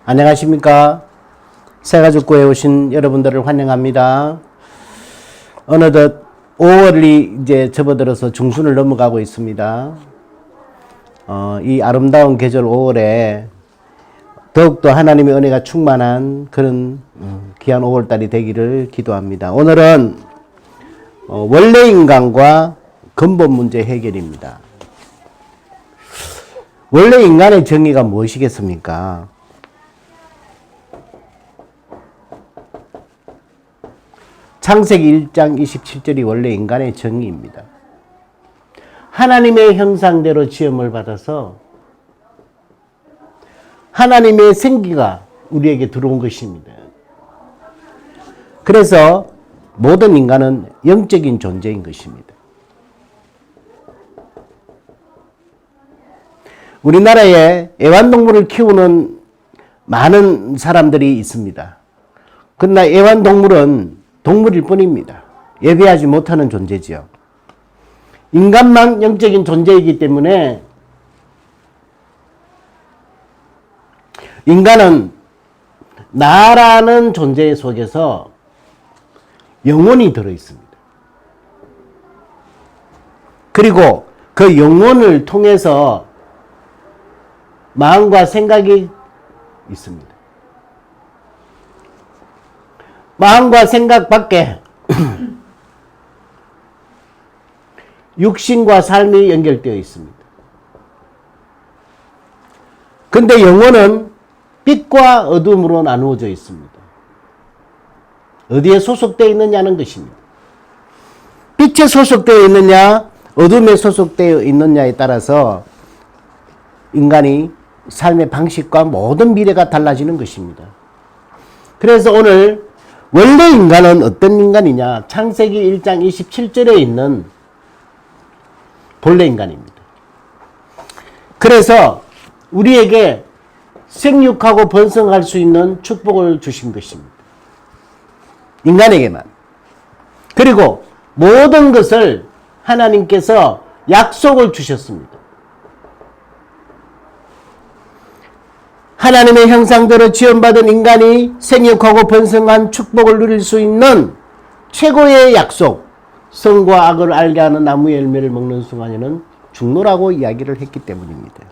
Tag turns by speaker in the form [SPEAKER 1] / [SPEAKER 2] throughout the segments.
[SPEAKER 1] 안녕하십니까. 새가족구에 오신 여러분들을 환영합니다. 어느덧 5월이 이제 접어들어서 중순을 넘어가고 있습니다. 이 아름다운 계절 5월에 더욱더 하나님의 은혜가 충만한 그런 귀한 5월달이 되기를 기도합니다. 오늘은 원래 인간과 근본 문제 해결입니다. 원래 인간의 정의가 무엇이겠습니까? 창세기 1장 27절이 원래 인간의 정의입니다. 하나님의 형상대로 지음을 받아서 하나님의 생기가 우리에게 들어온 것입니다. 그래서 모든 인간은 영적인 존재인 것입니다. 우리나라에 애완동물을 키우는 많은 사람들이 있습니다. 그러나 애완동물은 동물일 뿐입니다. 예배하지 못하는 존재지요. 인간만 영적인 존재이기 때문에 인간은 나라는 존재 속에서 영혼이 들어있습니다. 그리고 그 영혼을 통해서 마음과 생각이 있습니다. 마음과 생각 밖에 육신과 삶이 연결되어 있습니다. 근데 영혼은 빛과 어둠으로 나누어져 있습니다. 어디에 소속되어 있느냐는 것입니다. 빛에 소속되어 있느냐, 어둠에 소속되어 있느냐에 따라서 인간이 삶의 방식과 모든 미래가 달라지는 것입니다. 그래서 오늘 원래 인간은 어떤 인간이냐? 창세기 1장 27절에 있는 본래 인간입니다. 그래서 우리에게 생육하고 번성할 수 있는 축복을 주신 것입니다. 인간에게만. 그리고 모든 것을 하나님께서 약속을 주셨습니다. 하나님의 형상대로 지원받은 인간이 생육하고 번성한 축복을 누릴 수 있는 최고의 약속, 선과 악을 알게 하는 나무의 열매를 먹는 순간에는 죽노라고 이야기를 했기 때문입니다.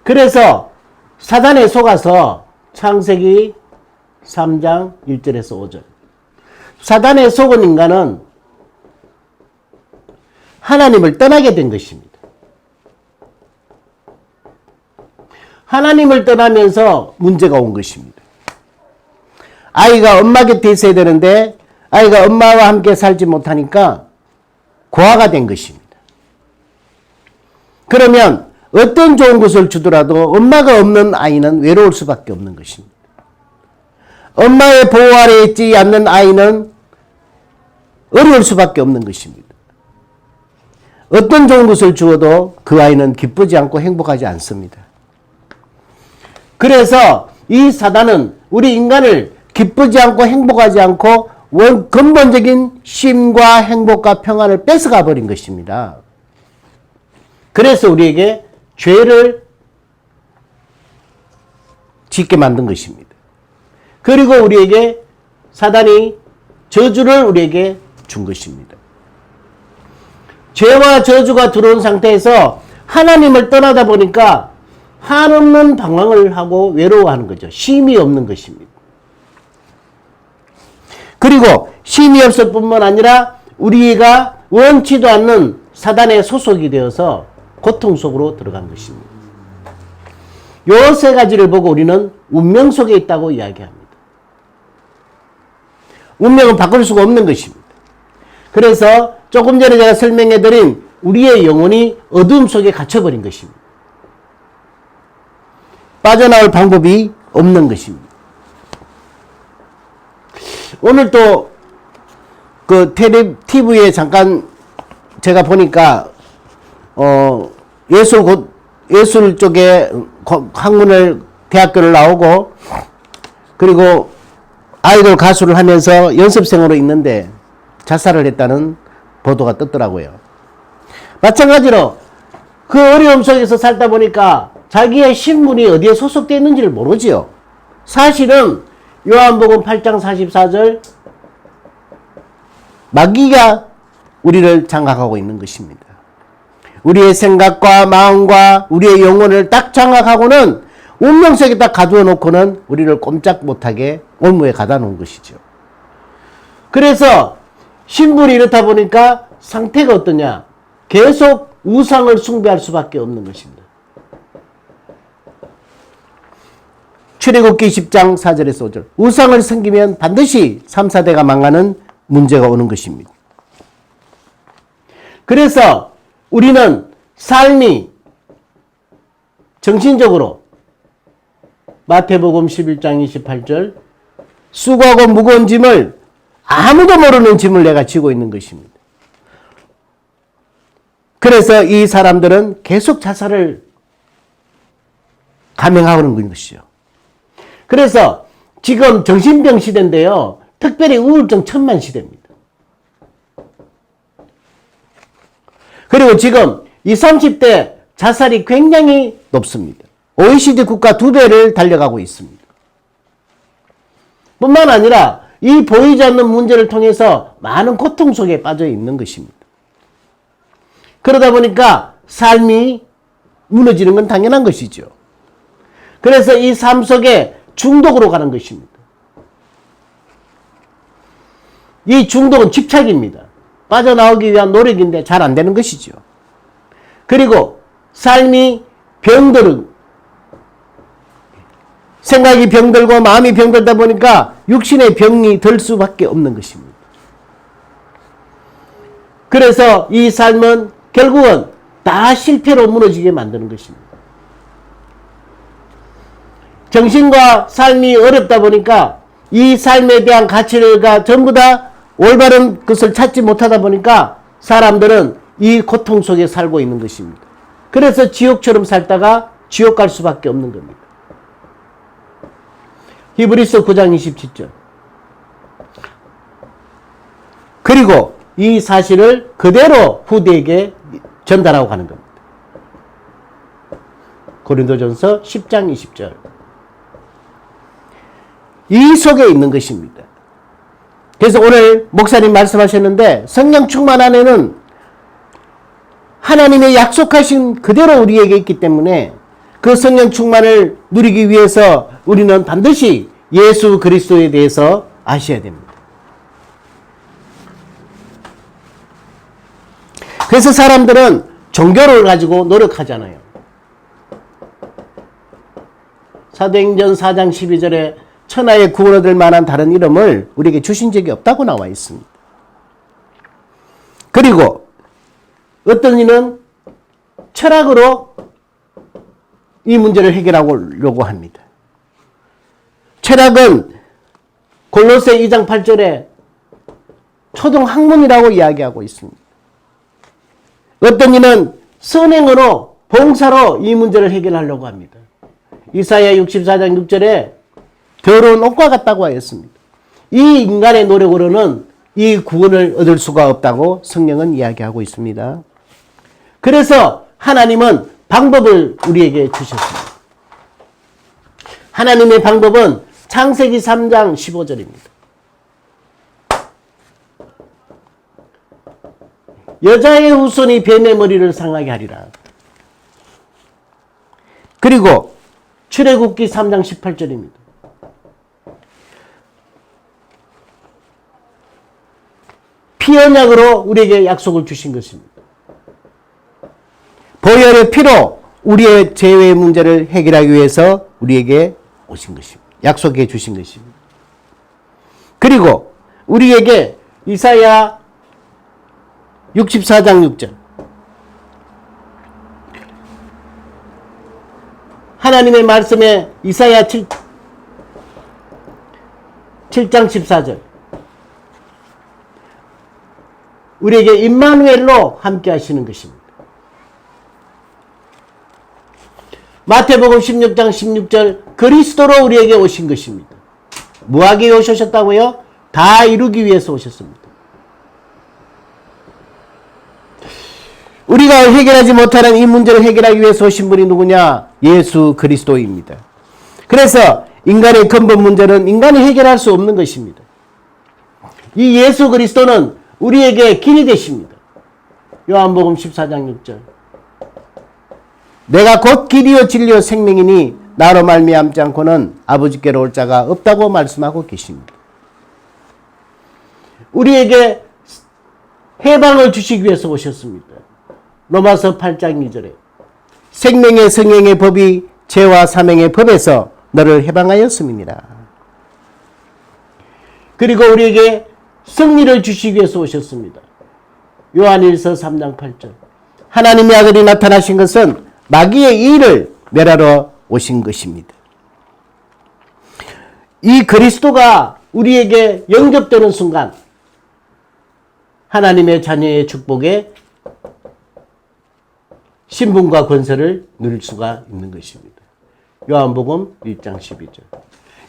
[SPEAKER 1] 그래서 사단에 속아서 창세기 3장 1절에서 5절 사단에 속은 인간은 하나님을 떠나게 된 것입니다. 하나님을 떠나면서 문제가 온 것입니다. 아이가 엄마 곁에 있어야 되는데 아이가 엄마와 함께 살지 못하니까 고아가 된 것입니다. 그러면 어떤 좋은 것을 주더라도 엄마가 없는 아이는 외로울 수밖에 없는 것입니다. 엄마의 보호 아래에 있지 않는 아이는 어려울 수밖에 없는 것입니다. 어떤 좋은 것을 주어도 그 아이는 기쁘지 않고 행복하지 않습니다. 그래서 이 사단은 우리 인간을 기쁘지 않고 행복하지 않고 근본적인 쉼과 행복과 평안을 뺏어가 버린 것입니다. 그래서 우리에게 죄를 짓게 만든 것입니다. 그리고 우리에게 사단이 저주를 우리에게 준 것입니다. 죄와 저주가 들어온 상태에서 하나님을 떠나다 보니까 한없는 방황을 하고 외로워하는 거죠. 쉼이 없는 것입니다. 그리고 쉼이 없을 뿐만 아니라 우리가 원치도 않는 사단의 소속이 되어서 고통 속으로 들어간 것입니다. 요 세 가지를 보고 우리는 운명 속에 있다고 이야기합니다. 운명은 바꿀 수가 없는 것입니다. 그래서 조금 전에 제가 설명해드린 우리의 영혼이 어둠 속에 갇혀버린 것입니다. 빠져나올 방법이 없는 것입니다. 오늘 또 그 TV에 잠깐 제가 보니까 예술 쪽에 대학교를 나오고 그리고 아이돌 가수를 하면서 연습생으로 있는데 자살을 했다는 보도가 떴더라고요. 마찬가지로 그 어려움 속에서 살다 보니까 자기의 신분이 어디에 소속되어 있는지를 모르지요. 사실은 요한복음 8장 44절 마귀가 우리를 장악하고 있는 것입니다. 우리의 생각과 마음과 우리의 영혼을 딱 장악하고는 운명석에 딱 가두어 놓고는 우리를 꼼짝 못하게 올무에 가다 놓은 것이죠. 그래서 신분이 이렇다 보니까 상태가 어떠냐? 계속 우상을 숭배할 수밖에 없는 것입니다. 출애굽기 10장 4절에서 5절. 우상을 섬기면 반드시 3, 4대가 망하는 문제가 오는 것입니다. 그래서 우리는 삶이 정신적으로 마태복음 11장 28절 수고하고 무거운 짐을 아무도 모르는 짐을 내가 지고 있는 것입니다. 그래서 이 사람들은 계속 자살을 감행하고 있는 것이죠. 그래서 지금 정신병 시대인데요. 특별히 우울증 천만 시대입니다. 그리고 지금 20, 30대 자살이 굉장히 높습니다. OECD 국가 2배를 달려가고 있습니다. 뿐만 아니라 이 보이지 않는 문제를 통해서 많은 고통 속에 빠져 있는 것입니다. 그러다 보니까 삶이 무너지는 건 당연한 것이죠. 그래서 이 삶 속에 중독으로 가는 것입니다. 이 중독은 집착입니다. 빠져나오기 위한 노력인데 잘 안 되는 것이죠. 그리고 삶이 병들은 생각이 병들고 마음이 병들다 보니까 육신의 병이 들 수밖에 없는 것입니다. 그래서 이 삶은 결국은 다 실패로 무너지게 만드는 것입니다. 정신과 삶이 어렵다 보니까 이 삶에 대한 가치가 전부 다 올바른 것을 찾지 못하다 보니까 사람들은 이 고통 속에 살고 있는 것입니다. 그래서 지옥처럼 살다가 지옥 갈 수밖에 없는 겁니다. 히브리서 9장 27절. 그리고 이 사실을 그대로 후대에게 전달하고 가는 겁니다. 고린도전서 10장 20절. 이 속에 있는 것입니다. 그래서 오늘 목사님 말씀하셨는데 성령 충만 안에는 하나님의 약속하신 그대로 우리에게 있기 때문에 그 성령 충만을 누리기 위해서 우리는 반드시 예수 그리스도에 대해서 아셔야 됩니다. 그래서 사람들은 종교를 가지고 노력하잖아요. 사도행전 4장 12절에 천하의 구원 얻을 만한 다른 이름을 우리에게 주신 적이 없다고 나와 있습니다. 그리고 어떤 이는 철학으로 이 문제를 해결하려고 합니다. 철학은 골로새 2장 8절에 초등학문이라고 이야기하고 있습니다. 어떤 이는 선행으로 봉사로 이 문제를 해결하려고 합니다. 이사야 64장 6절에 더러운 옷과 같다고 하였습니다. 이 인간의 노력으로는 이 구원을 얻을 수가 없다고 성경은 이야기하고 있습니다. 그래서 하나님은 방법을 우리에게 주셨습니다. 하나님의 방법은 창세기 3장 15절입니다. 여자의 후손이 뱀의 머리를 상하게 하리라. 그리고 출애굽기 3장 18절입니다. 피 언약으로 우리에게 약속을 주신 것입니다. 보혈의 피로 우리의 죄의 문제를 해결하기 위해서 우리에게 오신 것입니다. 약속해 주신 것입니다. 그리고 우리에게 이사야 64장 6절 하나님의 말씀에 이사야 7장 14절 우리에게 임마누엘로 함께 하시는 것입니다. 마태복음 16장 16절 그리스도로 우리에게 오신 것입니다. 뭐하기 위해 오셨다고요? 다 이루기 위해서 오셨습니다. 우리가 해결하지 못하는 이 문제를 해결하기 위해서 오신 분이 누구냐? 예수 그리스도입니다. 그래서 인간의 근본 문제는 인간이 해결할 수 없는 것입니다. 이 예수 그리스도는 우리에게 길이 되십니다. 요한복음 14장 6절. 내가 곧 길이요 진리요 생명이니 나로 말미암지 않고는 아버지께로 올 자가 없다고 말씀하고 계십니다. 우리에게 해방을 주시기 위해서 오셨습니다. 로마서 8장 2절에 생명의 성령의 법이 죄와 사명의 법에서 너를 해방하였음이니라. 그리고 우리에게 승리를 주시기 위해서 오셨습니다. 요한일서 3장 8절. 하나님의 아들이 나타나신 것은 마귀의 일을 멸하러 오신 것입니다. 이 그리스도가 우리에게 영접되는 순간 하나님의 자녀의 축복에 신분과 권세를 누릴 수가 있는 것입니다. 요한복음 1장 12절.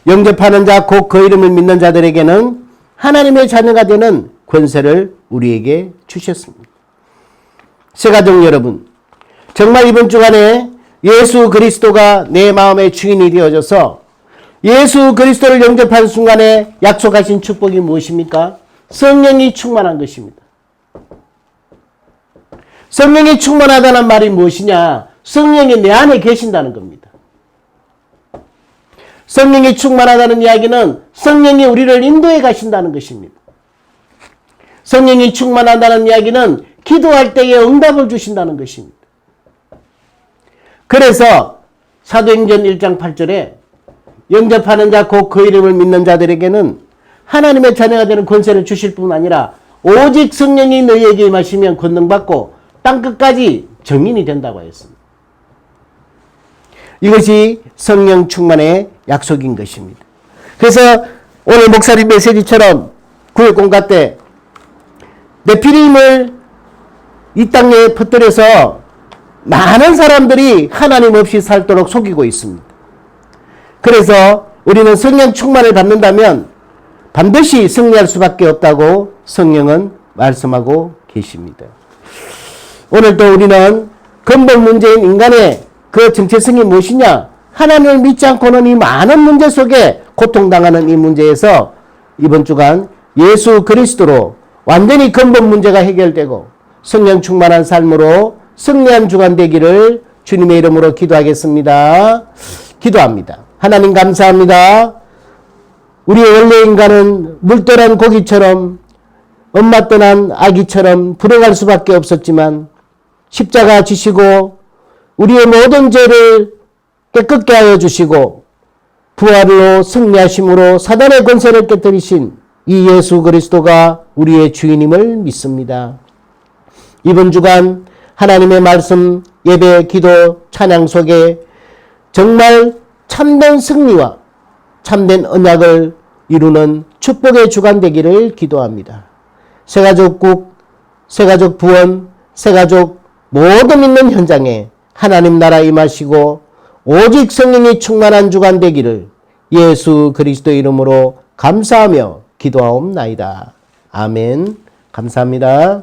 [SPEAKER 1] 영접하는 자 곧 그 이름을 믿는 자들에게는 하나님의 자녀가 되는 권세를 우리에게 주셨습니다. 새가족 여러분, 정말 이번 주간에 예수 그리스도가 내 마음의 주인이 되어져서 예수 그리스도를 영접한 순간에 약속하신 축복이 무엇입니까? 성령이 충만한 것입니다. 성령이 충만하다는 말이 무엇이냐? 성령이 내 안에 계신다는 겁니다. 성령이 충만하다는 이야기는 성령이 우리를 인도해 가신다는 것입니다. 성령이 충만하다는 이야기는 기도할 때에 응답을 주신다는 것입니다. 그래서 사도행전 1장 8절에 영접하는 자 곧 그 이름을 믿는 자들에게는 하나님의 자녀가 되는 권세를 주실 뿐 아니라 오직 성령이 너희에게 임하시면 권능받고 땅끝까지 정인이 된다고 했습니다. 이것이 성령 충만의 약속인 것입니다. 그래서 오늘 목사님 메시지처럼 구약 공가 때 네피림을 이 땅에 퍼뜨려서 많은 사람들이 하나님 없이 살도록 속이고 있습니다. 그래서 우리는 성령 충만을 받는다면 반드시 승리할 수밖에 없다고 성령은 말씀하고 계십니다. 오늘도 우리는 근본 문제인 인간의 그 정체성이 무엇이냐? 하나님을 믿지 않고는 이 많은 문제 속에 고통당하는 이 문제에서 이번 주간 예수 그리스도로 완전히 근본 문제가 해결되고 성령 충만한 삶으로 승리한 주간 되기를 주님의 이름으로 기도하겠습니다. 기도합니다. 하나님 감사합니다. 우리의 원래 인간은 물떠난 고기처럼 엄마 떠난 아기처럼 불행할 수밖에 없었지만 십자가 지시고 우리의 모든 죄를 깨끗게 하여 주시고 부활로 승리하심으로 사단의 권세를 깨뜨리신 이 예수 그리스도가 우리의 주인임을 믿습니다. 이번 주간 하나님의 말씀, 예배, 기도, 찬양 속에 정말 참된 승리와 참된 언약을 이루는 축복의 주간 되기를 기도합니다. 새가족국, 새가족 부원, 새가족 모든 믿는 현장에 하나님 나라 임하시고 오직 성령이 충만한 주간 되기를 예수 그리스도의 이름으로 감사하며 기도하옵나이다. 아멘. 감사합니다.